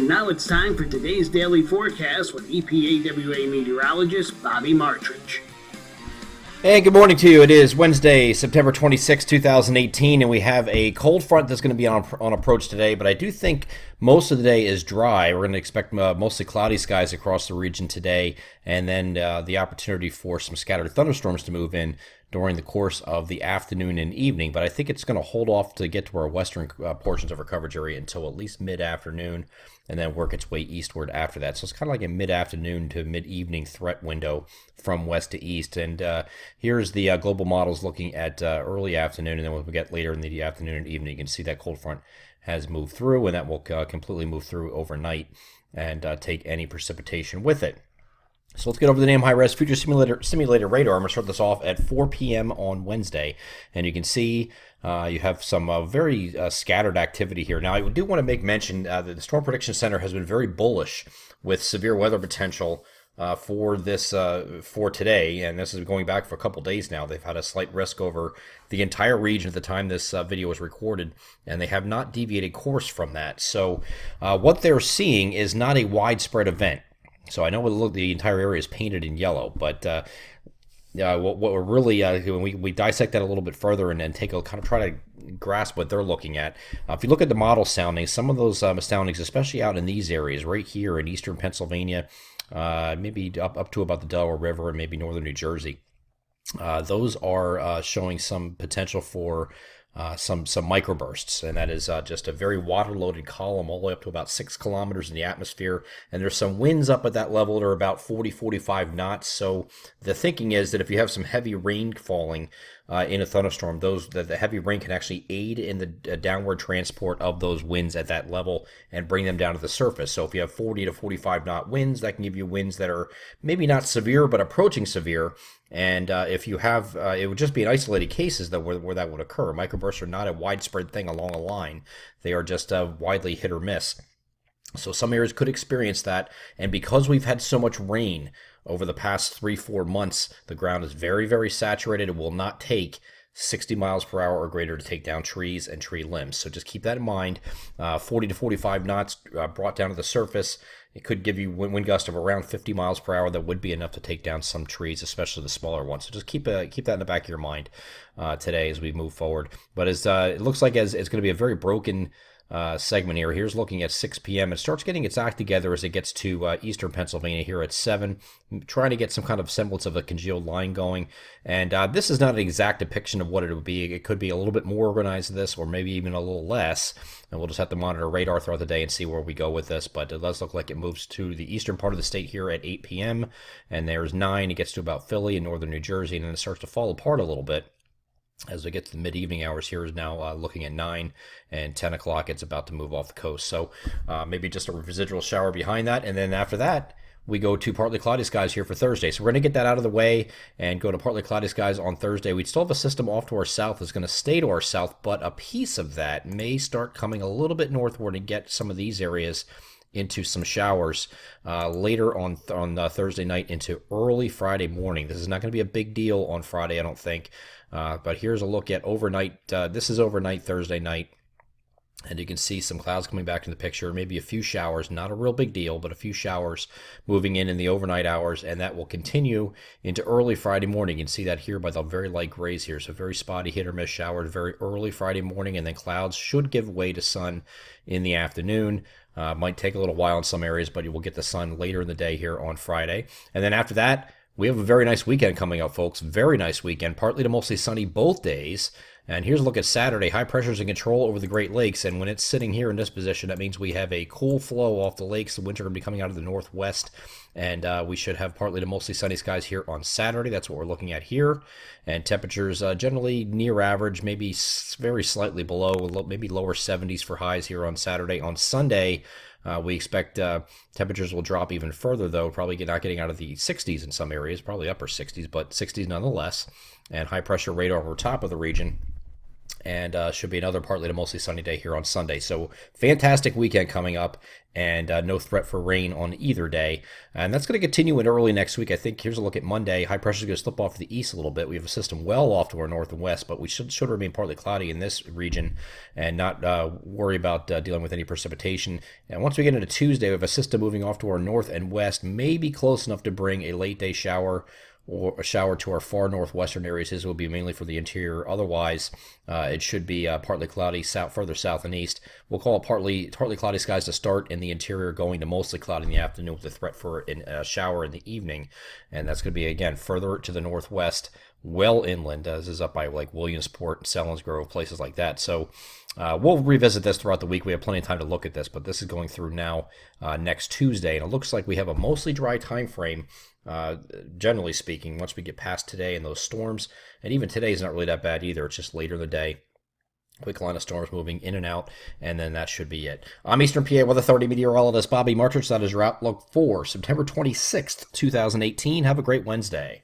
And now it's time for today's daily forecast with EPAWA meteorologist Bobby Martridge. Hey, good morning to you. It is Wednesday, September 26, 2018, and we have a cold front that's going to be on approach today, but I do think most of the day is dry. We're going to expect mostly cloudy skies across the region today, and then the opportunity for some scattered thunderstorms to move in during the course of the afternoon and evening, but I think it's going to hold off to get to our western portions of our coverage area until at least mid-afternoon, and then work its way eastward after that. So it's kind of like a mid-afternoon to mid-evening threat window from west to east. And here's the global models looking at early afternoon, and then when we get later in the afternoon and evening, you can see that cold front has moved through, and that will completely move through overnight and take any precipitation with it. So let's get over the NAM high-res future simulator radar. I'm going to start this off at 4 p.m. on Wednesday. And you can see you have some very scattered activity here. Now, I do want to make mention that the Storm Prediction Center has been very bullish with severe weather potential for today. And this is going back for a couple days now. They've had a slight risk over the entire region at the time this video was recorded, and they have not deviated course from that. So what they're seeing is not a widespread event. So I know the entire area is painted in yellow, but what we're really when we dissect that a little bit further and then take a kind of try to grasp what they're looking at. If you look at the model soundings, some of those soundings, especially out in these areas, right here in eastern Pennsylvania, maybe up to about the Delaware River and maybe northern New Jersey, those are showing some potential for some microbursts, and that is just a very water-loaded column all the way up to about 6 kilometers in the atmosphere, and there's some winds up at that level that are about 40-45 knots. So the thinking is that if you have some heavy rain falling in a thunderstorm, the heavy rain can actually aid in the downward transport of those winds at that level and bring them down to the surface. So if you have 40 to 45 knot winds, that can give you winds that are maybe not severe but approaching severe. And if you have, it would just be in isolated cases where that would occur. Microbursts are not a widespread thing along a line. They are just widely hit or miss. So some areas could experience that. And because we've had so much rain over the past 3-4 months, the ground is very, very saturated. It will not take 60 miles per hour or greater to take down trees and tree limbs. So just keep that in mind. 40 to 45 knots brought down to the surface. It could give you wind gusts of around 50 miles per hour. That would be enough to take down some trees, especially the smaller ones. So just keep that in the back of your mind today as we move forward. But it looks like it's going to be a very broken segment here. Here's looking at 6 p.m. It starts getting its act together as it gets to eastern Pennsylvania here at 7, trying to get some kind of semblance of a congealed line going. And this is not an exact depiction of what it would be. It could be a little bit more organized than this, or maybe even a little less. And we'll just have to monitor radar throughout the day and see where we go with this. But it does look like it moves to the eastern part of the state here at 8 p.m. And there's 9. It gets to about Philly and northern New Jersey, and then it starts to fall apart a little bit. As we get to the mid-evening hours, here is now looking at 9 and 10 o'clock. It's about to move off the coast. So maybe just a residual shower behind that. And then after that, we go to partly cloudy skies here for Thursday. So we're going to get that out of the way and go to partly cloudy skies on Thursday. We'd still have a system off to our south that's going to stay to our south, but a piece of that may start coming a little bit northward and get some of these areas into some showers later on Thursday night into early Friday morning. This is not going to be a big deal on Friday, I don't think. But here's a look at overnight. This is overnight Thursday night. And you can see some clouds coming back in the picture, maybe a few showers, not a real big deal, but a few showers moving in the overnight hours, and that will continue into early Friday morning. You can see that here by the very light grays here, so very spotty hit or miss showers very early Friday morning, and then clouds should give way to sun in the afternoon. Might take a little while in some areas, but you will get the sun later in the day here on Friday. And then after that, we have a very nice weekend coming up, folks. Very nice weekend, partly to mostly sunny both days. And here's a look at Saturday. High pressure is in control over the Great Lakes, and when it's sitting here in this position, that means we have a cool flow off the lakes. The winds are going to be coming out of the northwest, and we should have partly to mostly sunny skies here on Saturday. That's what we're looking at here. And temperatures generally near average, maybe very slightly below, maybe lower 70s for highs here on Saturday. On Sunday, we expect temperatures will drop even further, though, probably not getting out of the 60s in some areas, probably upper 60s, but 60s nonetheless. And high pressure radar over top of the region and should be another partly to mostly sunny day here on Sunday. So fantastic weekend coming up, and no threat for rain on either day. And that's going to continue in early next week. I think here's a look at Monday. High pressure is going to slip off to the east a little bit. We have a system well off to our north and west, but we should remain partly cloudy in this region and not worry about dealing with any precipitation. And once we get into Tuesday, we have a system moving off to our north and west, maybe close enough to bring a late day shower or a shower to our far northwestern areas. His will be mainly for the interior. Otherwise, it should be partly cloudy further south and east. We'll call it partly cloudy skies to start in the interior, going to mostly cloudy in the afternoon with a threat for a shower in the evening. And that's going to be, again, further to the northwest, well inland. This is up by like Williamsport, Selinsgrove, places like that. So we'll revisit this throughout the week. We have plenty of time to look at this, but this is going through now next Tuesday. And it looks like we have a mostly dry time frame. Generally speaking, once we get past today and those storms, and even today is not really that bad either. It's just later in the day. Quick line of storms moving in and out, and then that should be it. I'm Eastern PA Weather Authority meteorologist Bobby Martich. That is your outlook for September 26th, 2018. Have a great Wednesday.